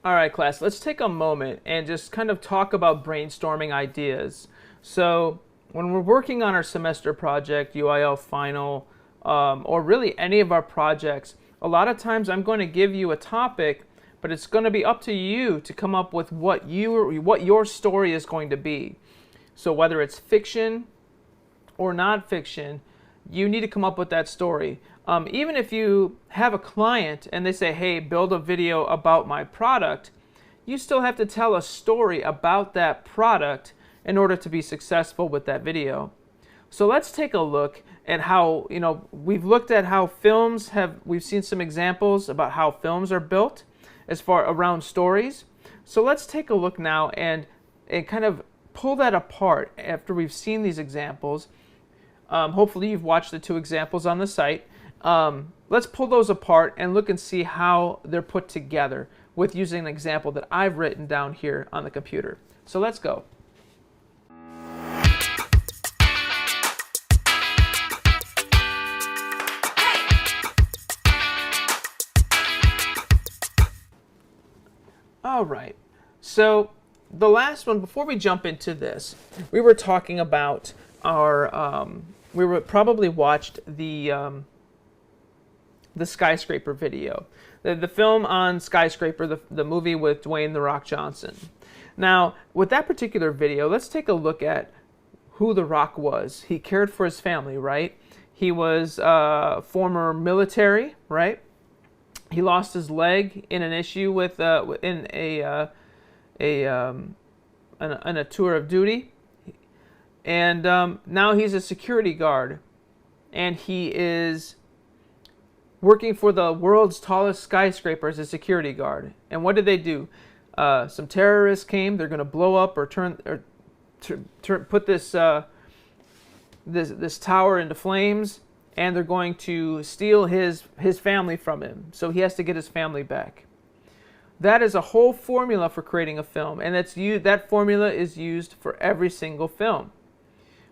All right, class, let's take a moment and just kind of talk about brainstorming ideas. So, when we're working on our semester project, UIL final, or really any of our projects, a lot of times I'm going to give you a topic, but it's going to be up to you to come up with what your story is going to be. So, whether it's fiction or nonfiction, you need to come up with that story. Even if you have a client and they say, hey, build a video about my product, you still have to tell a story about that product in order to be successful with that video. So let's take a look at how, we've looked at how we've seen some examples about how films are built as far around stories. So let's take a look now and kind of pull that apart after we've seen these examples. Hopefully you've watched the two examples on the site. Let's pull those apart and look and see how they're put together with using an example that I've written down here on the computer. So let's go. All right, so the last one, before we jump into this, we were talking about we were probably watched the Skyscraper video. The film on Skyscraper, the movie with Dwayne "The Rock" Johnson. Now, with that particular video, let's take a look at who The Rock was. He cared for his family, right? He was former military, right? He lost his leg in an issue with in a tour of duty, and now he's a security guard, and he is working for the world's tallest skyscraper as a security guard. And what did they do? Some terrorists came. They're going to blow up or put this this tower into flames, and they're going to steal his family from him. So he has to get his family back. That is a whole formula for creating a film, and that formula is used for every single film.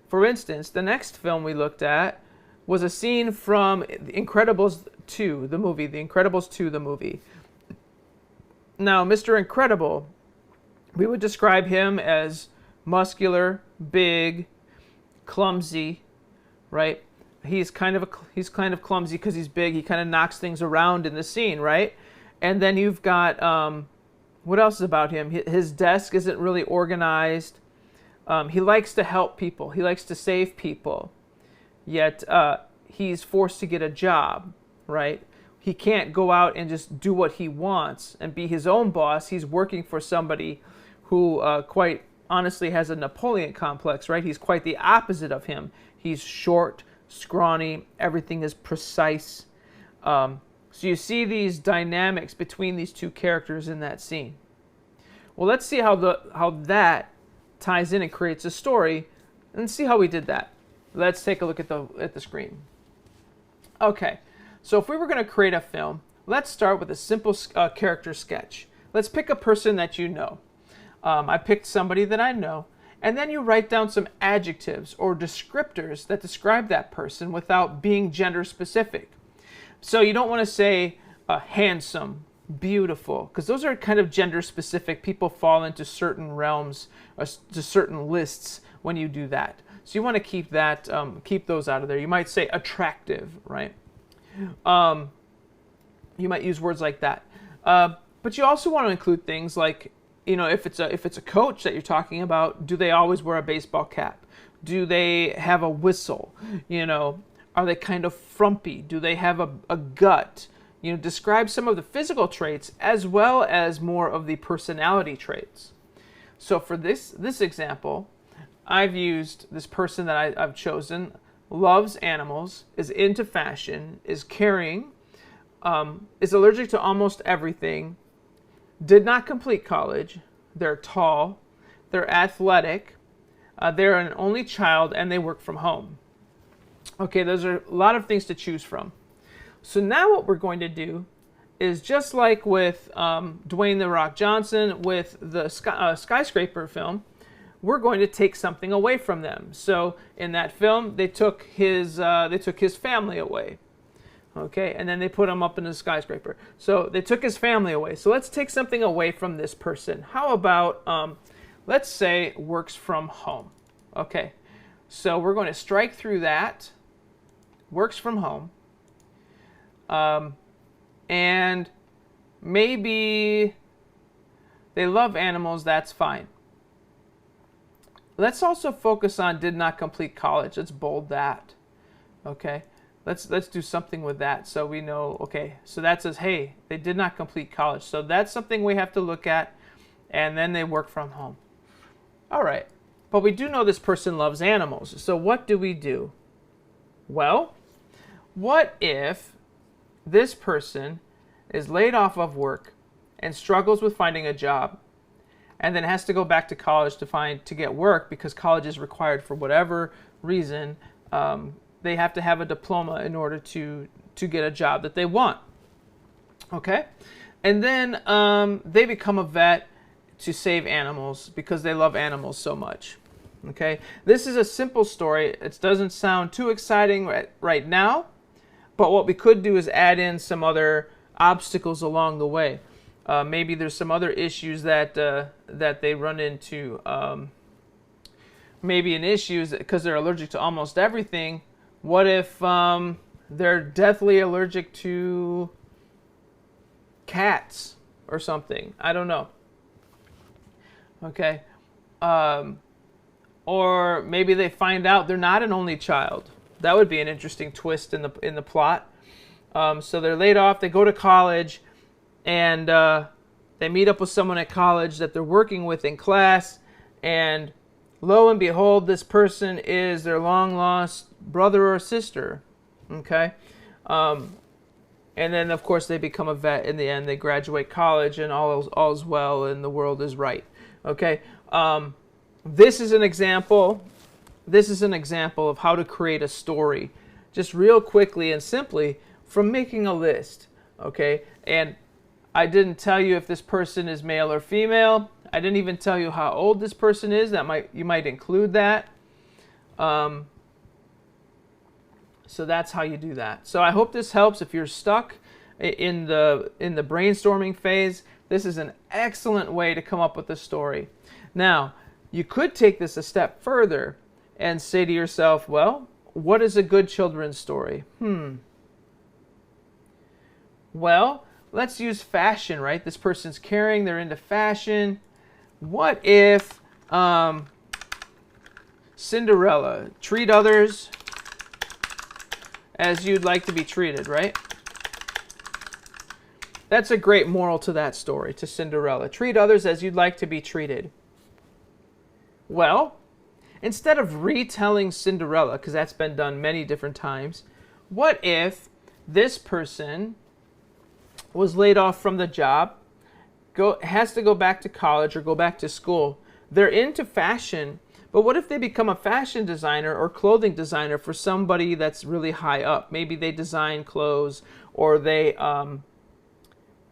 For instance, the next film we looked at was a scene from The Incredibles 2, the movie. The Incredibles 2, the movie. Now, Mr. Incredible, we would describe him as muscular, big, clumsy, right? He's kind of clumsy because he's big. He kind of knocks things around in the scene, right? And then you've got what else is about him? His desk isn't really organized. He likes to help people. He likes to save people. Yet he's forced to get a job, right? He can't go out and just do what he wants and be his own boss. He's working for somebody who quite honestly has a Napoleon complex, right? He's quite the opposite of him. He's short, scrawny, everything is precise. So you see these dynamics between these two characters in that scene. Well, let's see how that ties in and creates a story, and see how we did that. Let's take a look at the screen. Okay, so if we were going to create a film, let's start with a simple character sketch. Let's pick a person that you know. I picked somebody that I know, and then you write down some adjectives or descriptors that describe that person without being gender specific. So you don't want to say handsome, beautiful, because those are kind of gender specific. People fall into certain realms or to certain lists when you do that. So you want to keep that, keep those out of there. You might say attractive, right? You might use words like that. But you also want to include things like, if it's a coach that you're talking about, do they always wear a baseball cap? Do they have a whistle? Are they kind of frumpy? Do they have a gut? Describe some of the physical traits as well as more of the personality traits. So for this example, I've used this person that I've chosen, loves animals, is into fashion, is caring, is allergic to almost everything, did not complete college, they're tall, they're athletic, they're an only child, and they work from home. Okay, those are a lot of things to choose from. So now what we're going to do is just like with Dwayne "The Rock" Johnson with the Skyscraper film, we're going to take something away from them. So in that film, they took his family away. Okay, and then they put him up in a skyscraper. So they took his family away. So let's take something away from this person. How about, let's say, works from home. Okay, so we're going to strike through that. Works from home. And maybe they love animals, that's fine. Let's also focus on did not complete college. Let's bold that. Okay, let's do something with that so we know, okay, so that says, hey, they did not complete college. So that's something we have to look at, and then they work from home. All right, but we do know this person loves animals. So what do we do? Well, what if this person is laid off of work and struggles with finding a job, and then has to go back to college to get work because college is required for whatever reason. They have to have a diploma in order to get a job that they want. Okay, and then they become a vet to save animals because they love animals so much. Okay, this is a simple story. It doesn't sound too exciting right now, but what we could do is add in some other obstacles along the way. Maybe there's some other issues that they run into. Maybe an issue is because they're allergic to almost everything. What if they're deathly allergic to cats or something? I don't know. Okay. Or maybe they find out they're not an only child. That would be an interesting twist in the plot. So they're laid off. They go to college, and they meet up with someone at college that they're working with in class, and lo and behold, this person is their long-lost brother or sister. Okay? And then, of course, they become a vet in the end. They graduate college, and all is well, and the world is right. Okay? This is an example. This is an example of how to create a story, just real quickly and simply from making a list. Okay? And I didn't tell you if this person is male or female. I didn't even tell you how old this person is. You might include that. So that's how you do that. So I hope this helps. If you're stuck in the brainstorming phase, this is an excellent way to come up with a story. Now, you could take this a step further and say to yourself, well, what is a good children's story? Well, let's use fashion, right? This person's caring, they're into fashion. What if Cinderella, treat others as you'd like to be treated, right? That's a great moral to that story, to Cinderella. Treat others as you'd like to be treated. Well, instead of retelling Cinderella, because that's been done many different times, what if this person was laid off from the job, has to go back to college or go back to school. They're into fashion, but what if they become a fashion designer or clothing designer for somebody that's really high up? Maybe they design clothes, or they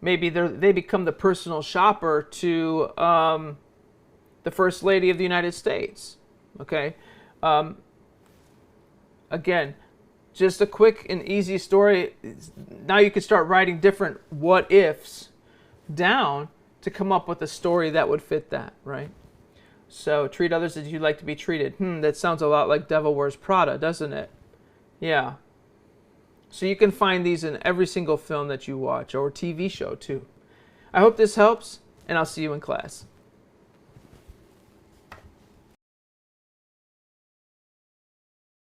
become the personal shopper to the First Lady of the United States. Okay, again, just a quick and easy story. Now you can start writing different what ifs down to come up with a story that would fit that, right? So treat others as you'd like to be treated. That sounds a lot like Devil Wears Prada, doesn't it? Yeah. So you can find these in every single film that you watch, or TV show too. I hope this helps, and I'll see you in class.